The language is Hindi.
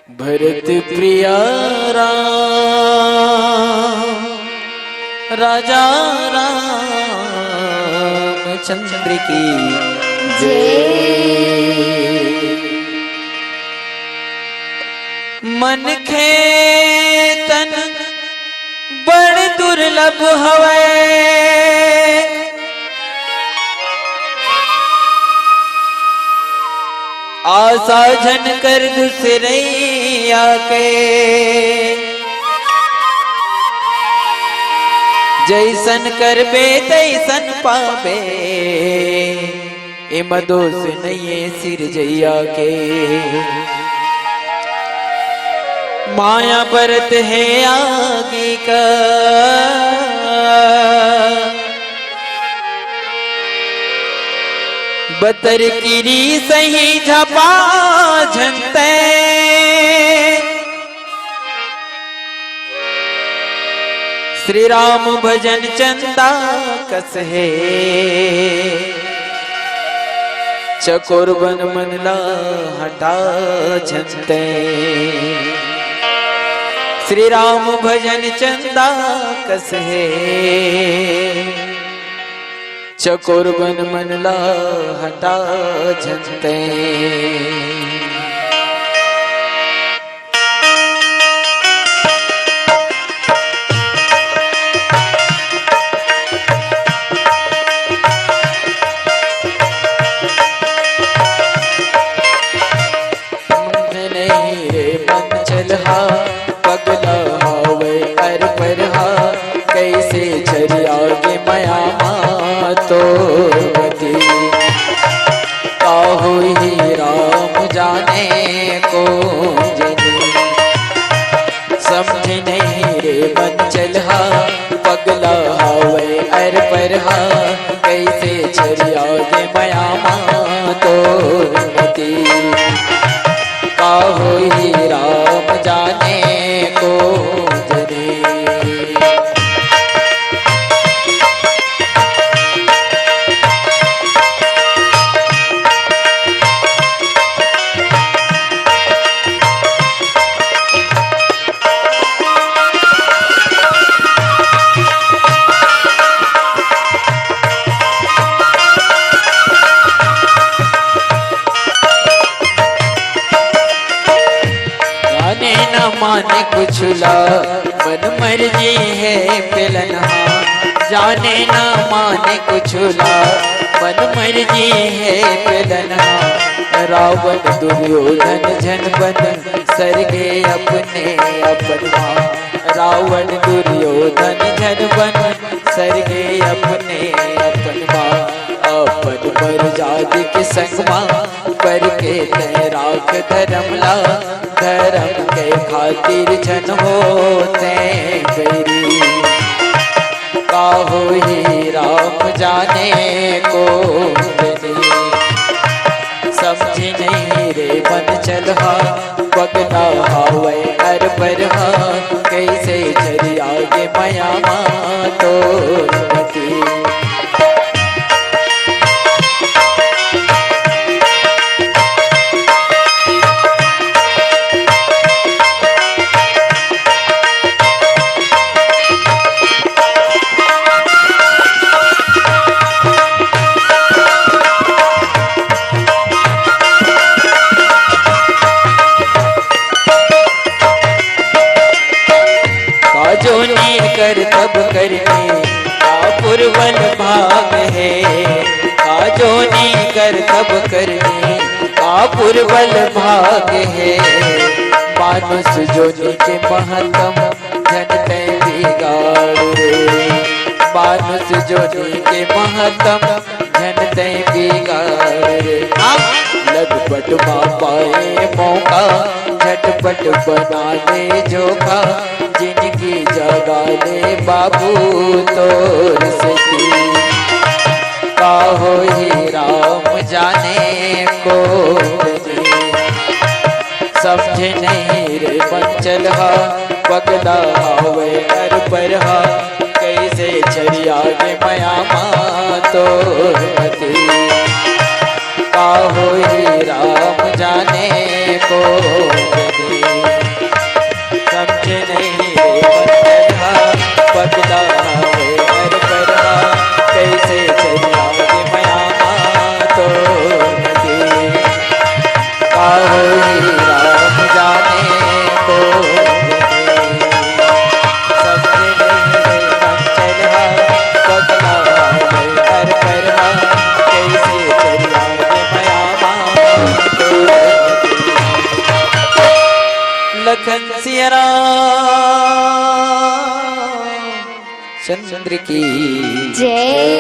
भरत प्रिया राम राजा रामचंद्र की जय। मन खेतन बड़ दुर्लभ हवे, आशा जन कर दूसरे आके, जैसन करबे तैसन पाबे, इम दोष नहीं सिर जैया के। माया बरत है आगे का, बतर किरी सही झपा झंते, श्री राम भजन चंदा कस है, चकोर बन मनला हटा झंते। श्री राम भजन चंदा कस है, चकोर बन मनला हटा झंते। नहीं रे मन चलहा पगला हावे अर परहा, कैसे चरिया के मया तो गति। काहू ही राम जाने को जनी, समझ नहीं रे मन चलहा पगला हावे अर परहा, कैसे चरिया के मया तो गति। काहू ही राम जाने को जने। माने कुछला मन मर्जी है पिलनहा, जाने ना माने कुछला मन मर्जी है पिलनहा। रावण दुर्योधन झन बन सरगे अपने अपना, रावण दुर्योधन झन बन सरगे अपने अपना। अपन पर जाति के संगमा पर के तैराक धर्मला, धर्म के खातिर जन होते गरी। काहू ही राम जाने को जनी, समझ नहीं रे मन चलहा पगला हावे अर परहा, कैसे चरिया के मया तो गति। जो नी कर तब करने का पुरवल भाग है, जो नी कर तब करने का पुरवल भाग है। मानुष जोनी के महत्तम जनते बिगाड़ रे, मानुष जोनी के महत्तम जनते बिगाड़ रे। लगपट माँ पाए मौका झटपट बना ले जोखा, जिनकी जगा ले बाबू तोर सती। काहो ही राम जाने को जनी, समझे नहीं रे मन चलहा पगला हावे अर परहा, कैसे चरिया के मया तो गति। काहो ही राम जाने को जनी। रामचंद्र की जय।